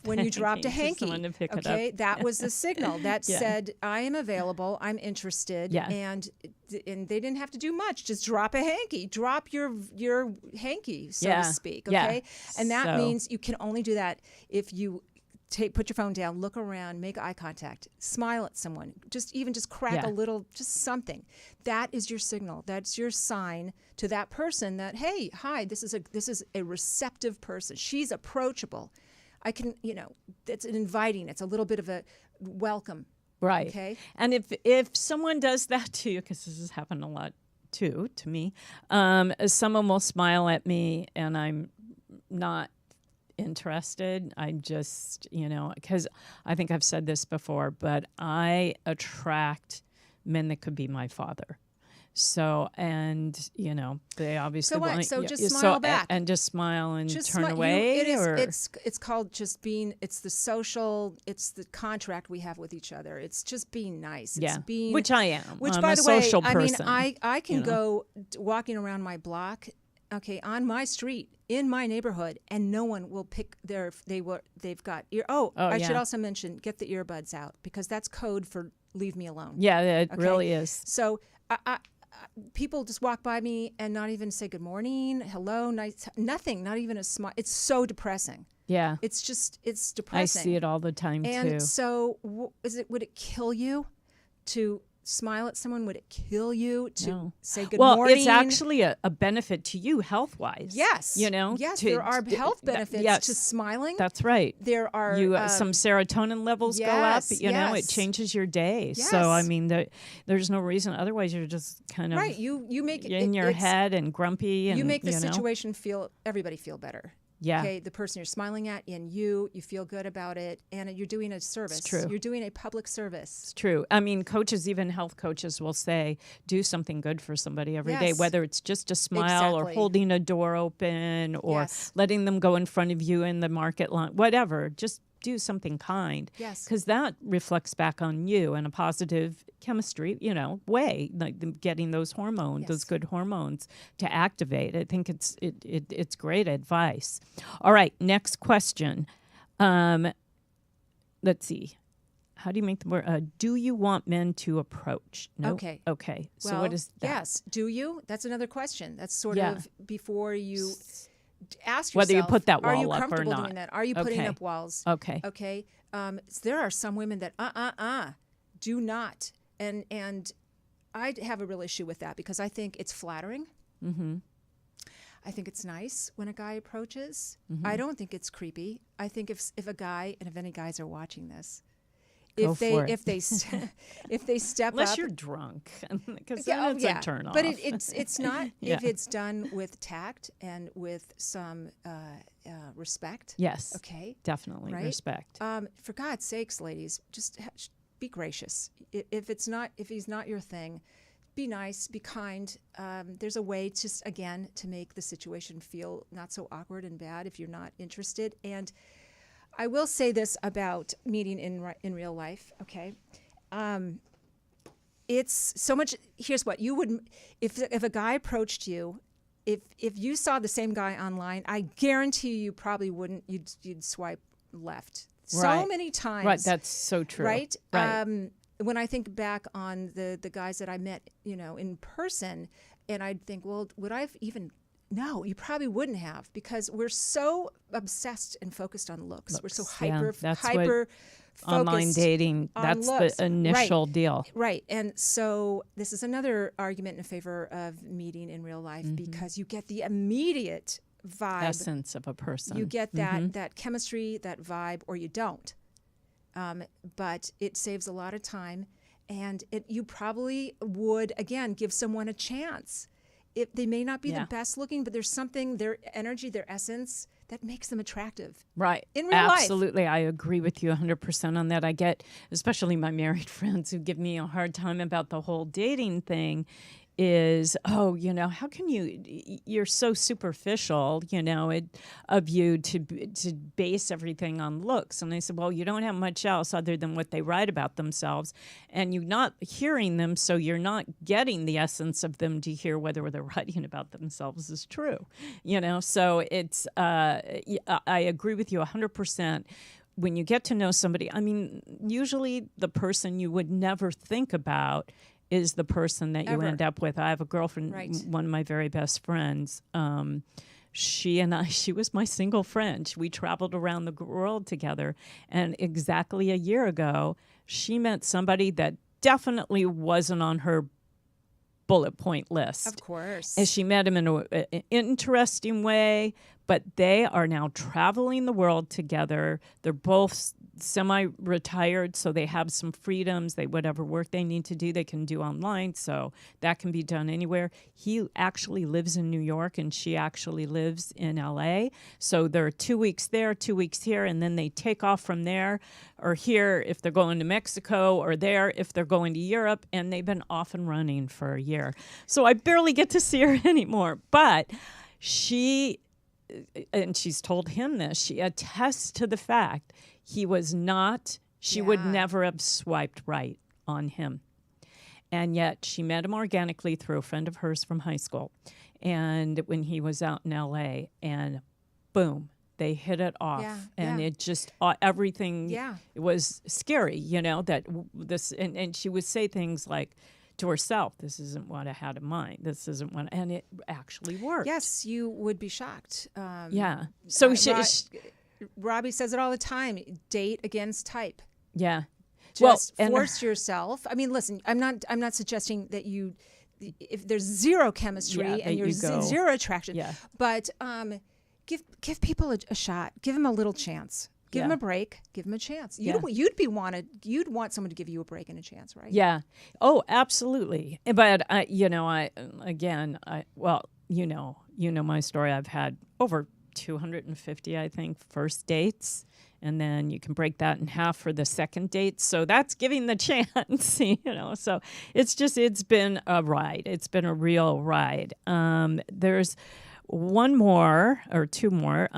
when you dropped a hanky, someone to pick it okay, up. that was the signal that Yeah. said, I am available, I'm interested, Yeah. and they didn't have to do much, just drop a hanky, drop your hanky, so Yeah. to speak, Yeah. okay? And that So- means you can only do that if you put your phone down, look around, make eye contact, smile at someone, just crack Yeah. a little, just something. That is your signal. That's your sign to that person that, hey, hi, this is a receptive person. She's approachable. I can, it's an inviting. It's a little bit of a welcome. Right. Okay. And if someone does that to you, because this has happened a lot too to me, someone will smile at me and I'm not interested. I just, because I think I've said this before, but I attract men that could be my father. So, and they obviously So what? want, So just smile back. and just smile and Just turn away. It's called just being. It's the social. It's the contract we have with each other. It's just being nice. Yeah, It's being, which I am. Which, I'm by a the way, social I mean, person, I can know. go walking around my block, okay, on my street, in my neighborhood, and no one will pick they've got ear. I should yeah. also mention, get the earbuds out, because that's code for leave me alone. Yeah, it Okay? really is. So people just walk by me and not even say good morning, hello, nice, nothing, not even a smile. It's so depressing. Yeah, It's I depressing. see it all the time And too. so would it kill you to smile at someone? Would it kill you to say good well, morning? it's actually a benefit to you health-wise. Yes. Yes, there are health benefits yes, to smiling. That's right. There are Some serotonin levels go up. yes, It yes. changes your day. So I Yes. mean, there's no reason. Otherwise, you're just kind of right. You make in your head and grumpy. And you make the situation everybody feel better. Yeah. Okay, the person you're smiling at and you feel good about it, and you're doing a service. It's true. You're doing a public service. It's true. I mean, coaches, even health coaches, will say, do something good for somebody every day, Yes. whether it's just a smile or Exactly. holding a door open or Yes. letting them go in front of you in the market line, whatever. Just do something kind. Yes. Because that reflects back on you in a positive chemistry, way, like getting those hormones, those Yes. good hormones to activate. I think it's great advice. All right, next question. Let's see. How do you make the word? Do you want men to approach? No. Okay. Okay. So Well, what is that? yes. Do you? That's another question. That's sort Yeah. of before you ask yourself, Whether you put that are you wall up or comfortable not. doing that? Are you putting Okay. up walls? Okay. Okay. There are some women that do not, and I have a real issue with that because I think it's flattering. Mm-hmm. I think it's nice when a guy approaches. Mm-hmm. I don't think it's creepy. I think if a guy, and if any guys are watching this, Go if they for it. if they if they step Unless up, you're drunk, because yeah, then it's a turn off. but it's not Yeah. if it's done with tact and with some respect. Yes. Okay. Definitely Right? respect. For God's sakes, ladies, just be gracious. If he's not your thing, be nice, be kind. There's a way just again to make the situation feel not so awkward and bad if you're not interested. And I will say this about meeting in real life. Okay, it's so much. Here's what you would, if a guy approached you, if you saw the same guy online, I guarantee you probably wouldn't. You'd swipe left. Right. So many times. Right. That's so true. Right. Right. When I think back on the guys that I met, in person, and I'd think, well, would I have even? No, you probably wouldn't have, because we're so obsessed and focused on looks. We're so hyper focused online dating, on that's looks. the initial deal. Right. And so this is another argument in favor of meeting in real life, because you get the immediate vibe. Essence of a person. You get that chemistry, that vibe, or you don't. But it saves a lot of time, and you probably would, again, give someone a chance. They may not be the best looking, but there's something, their energy, their essence, that makes them attractive. Right. In real life. Absolutely. I agree with you 100% on that. I get, especially my married friends who give me a hard time about the whole dating thing, is, how can you're so superficial, of you to base everything on looks. And I said, well, you don't have much else other than what they write about themselves, and you're not hearing them, so you're not getting the essence of them to hear whether what they're writing about themselves is true, So it's, I agree with you 100%. When you get to know somebody, usually the person you would never think about is the person that you end up with. I have a girlfriend, one of my very best friends. She was my single friend. We traveled around the world together. And exactly a year ago, she met somebody that definitely wasn't on her bullet point list. Of course. And she met him in an interesting way, but they are now traveling the world together. They're both semi-retired, so they have some freedoms. Whatever work they need to do, they can do online, so that can be done anywhere. He actually lives in New York, and she actually lives in LA. So they're 2 weeks there, 2 weeks here, and then they take off from there, or here if they're going to Mexico, or there if they're going to Europe, and they've been off and running for a year. So I barely get to see her anymore, but she's told him this, she attests to the fact he was not, she would never have swiped right on him. And yet she met him organically through a friend of hers from high school. And when he was out in LA, and boom, they hit it off. It just, everything, it was scary, that this, and she would say things like to herself, this isn't what I had in mind. This isn't what, and it actually worked. Yes, you would be shocked. So Robbie says it all the time. Date against type. Yeah. Just force yourself. Listen, I'm not suggesting that if there's zero chemistry and you're zero attraction, but give people a shot. Give them a little chance. Give them a break. Give them a chance. You'd want someone to give you a break and a chance, right? Yeah. Oh, absolutely. But my story. I've had over 250, I think, first dates, and then you can break that in half for the second date. So that's giving the chance, So it's been a ride. It's been a real ride. There's one more or two more.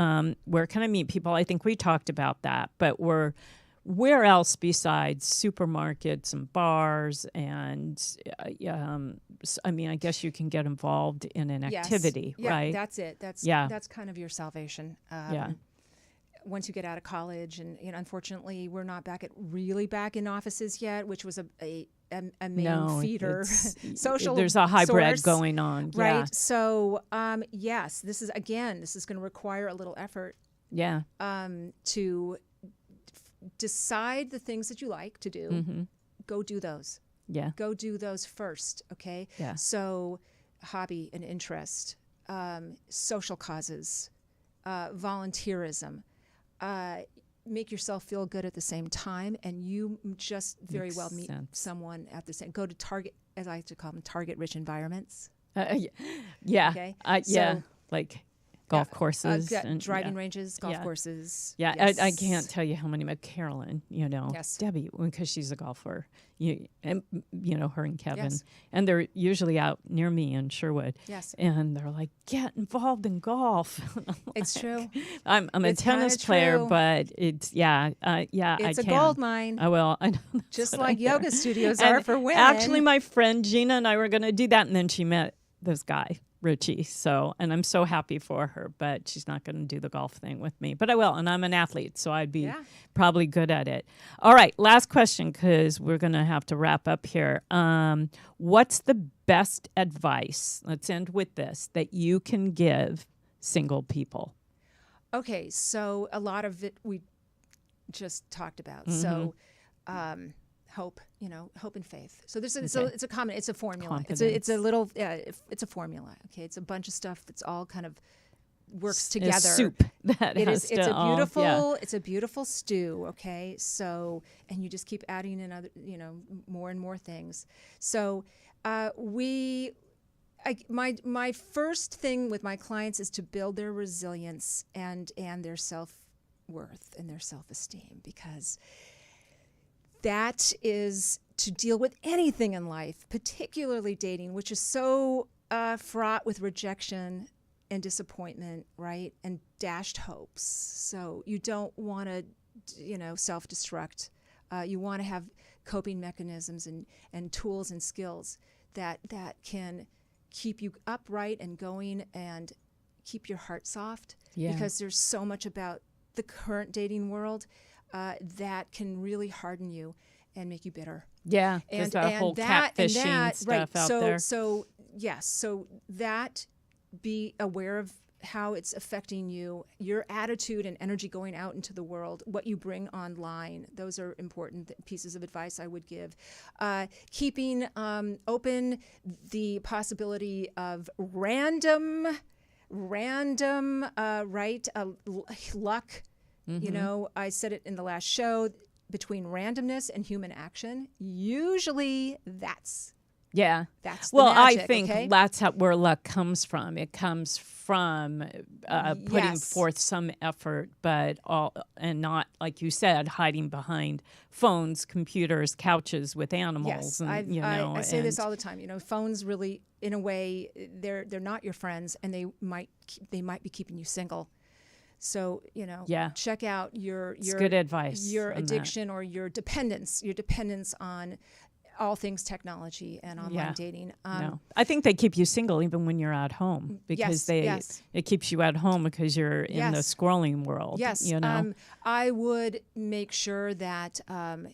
Where can I meet people? I think we talked about that, but where else besides supermarkets and bars and I guess you can get involved in an activity, right? That's it. That's kind of your salvation. Once you get out of college, and unfortunately we're not really back in offices yet, which was a main feeder social. There's a hybrid source, going on, right? So yes, this is going to require a little effort. Yeah. To decide the things that you like to do. Mm-hmm. Go do those. Yeah. Go do those first. Okay. Yeah. So, hobby and interest, social causes, volunteerism. Make yourself feel good at the same time, and you just very well meet someone at the same. Go to target, as I like to call them, target-rich environments. Yeah. Okay. Like golf courses, and driving ranges, golf courses. Yeah, Yes. I can't tell you how many. Carolyn, Yes. Debbie, because she's a golfer. And her and Kevin, Yes. and they're usually out near me in Sherwood. Yes. And they're like, get involved in golf. It's true. I'm a It's tennis kinda player, true. but it's I It's a can. gold mine. I will. I know. That's Just what like I hear. yoga studios And are for women. Actually, my friend Gina and I were going to do that, and then she met this guy, Richie. So, and I'm so happy for her, but she's not going to do the golf thing with me. But I will, and I'm an athlete, so I'd be probably good at it. All right, last question, because we're going to have to wrap up here. What's the best advice, let's end with this, that you can give single people? Okay, so a lot of it we just talked about. So hope, hope and faith. So it's a common, it's a formula. It's a little, it's a formula. Okay, it's a bunch of stuff that's all kind of works together. A soup that It has is. It's to a beautiful. all, It's a beautiful stew. Okay, so and you just keep adding in other, more and more things. So my first thing with my clients is to build their resilience and their self-worth and their self-esteem, because that is to deal with anything in life, particularly dating, which is so fraught with rejection and disappointment, right? And dashed hopes. So you don't want to, self-destruct. You want to have coping mechanisms and tools and skills that can keep you upright and going and keep your heart soft. Yeah. Because there's so much about the current dating world that can really harden you and make you bitter. Yeah, there's that whole catfishing stuff out there. So yes, so that, be aware of how it's affecting you, your attitude and energy going out into the world, what you bring online. Those are important pieces of advice I would give. Keeping open the possibility of random luck. I said it in the last show, between randomness and human action, usually that's the magic, I think that's where luck comes from. It comes from putting forth some effort, but and not, like you said, hiding behind phones, computers, couches with animals. Yes, and, I say this all the time. Phones really, in a way, they're not your friends, and they might be keeping you single. So, check out your good advice, your addiction or your dependence on all things technology and online dating. I think they keep you single even when you're at home, because it keeps you at home because you're in the scrolling world. Yes. I would make sure that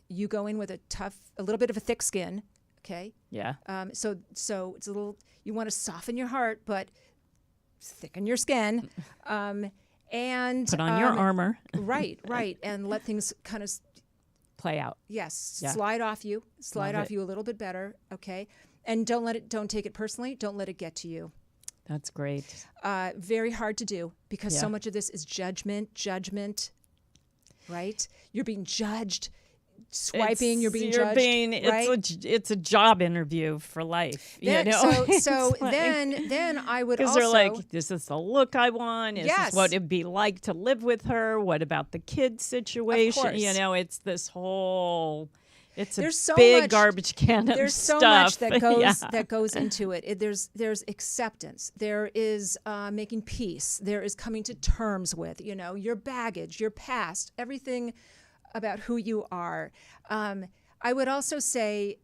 you go in with a little bit of a thick skin. Okay. Yeah. So it's a little, you want to soften your heart, but thicken your skin. And put on your armor. right. And let things kind of play out. Yes. Yeah. Slide off you a little bit better. Okay. And don't take it personally. Don't let it get to you. That's great. Very hard to do, because so much of this is judgment, right? You're being judged. Swiping, you're being judged. Right? It's a job interview for life. Then I would also, because they're like, is this the look I want? Is this what it'd be like to live with her? What about the kids situation? Of course. It's this whole. It's there's a so big much, garbage can of there's stuff. so much that goes that goes into it. There's acceptance. There is making peace. There is coming to terms with your baggage, your past, everything about who you are. I would also say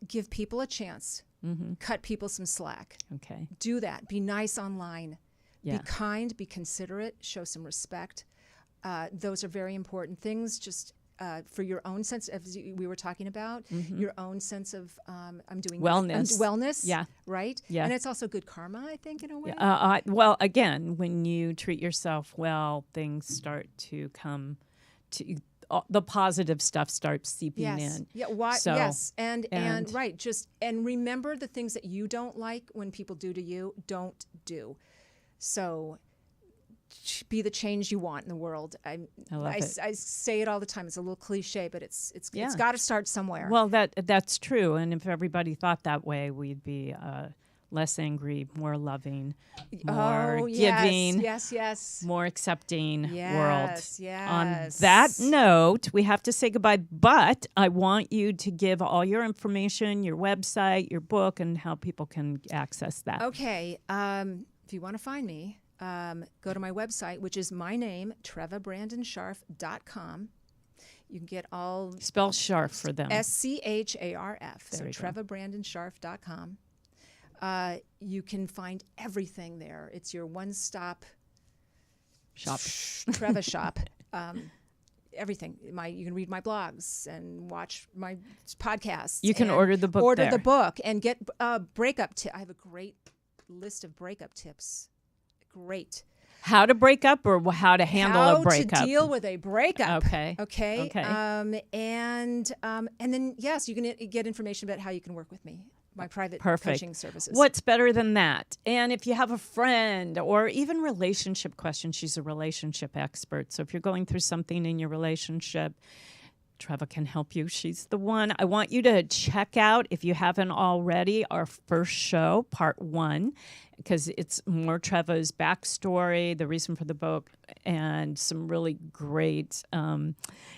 give people a chance. Mm-hmm. Cut people some slack. Okay. Do that. Be nice online. Yeah. Be kind. Be considerate. Show some respect. Those are very important things. Just for your own sense, as we were talking about, your own sense of I'm doing wellness. Yeah. Right. Yeah. And it's also good karma, I think, in a way. Well, again, when you treat yourself well, things start to come to. The positive stuff starts seeping in. Yeah. And right. And remember the things that you don't like when people do to you. Don't do. So be the change you want in the world. I love it. I say it all the time. It's a little cliche, but it's got to start somewhere. Well, that's true. And if everybody thought that way, we'd be a less angry, more loving, more giving, more accepting world. Yes. On that note, we have to say goodbye, but I want you to give all your information, your website, your book, and how people can access that. Okay. If you want to find me, go to my website, which is my name, trevabrandonscharf.com. You can get all... Spell Scharf for them. SCHARF. So trevabrandonscharf.com. You can find everything there. It's your one-stop shop. Treva shop. Everything. You can read my blogs and watch my podcasts. You can order the book the book and get breakup tips. I have a great list of breakup tips. Great. How to break up or how to handle a breakup? How to deal with a breakup. Okay. And then, yes, you can get information about how you can work with me. My private coaching services. What's better than that? And if you have a friend or even relationship questions, she's a relationship expert. So if you're going through something in your relationship, Treva can help you. She's the one. I want you to check out, if you haven't already, our first show, part 1, because it's more Treva's backstory, the reason for the book, and some really great,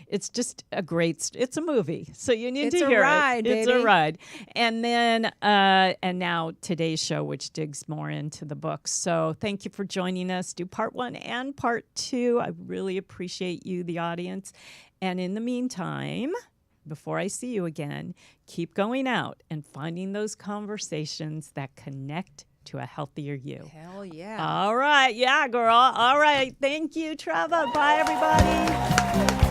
it's just a great, it's a movie. So you need to hear it. It's a ride. And then, and now today's show, which digs more into the book. So thank you for joining us. Do part 1 and part 2. I really appreciate you, the audience. And in the meantime, before I see you again, keep going out and finding those conversations that connect to a healthier you. Hell yeah. All right. Yeah, girl. All right. Thank you, Treva. Bye, everybody.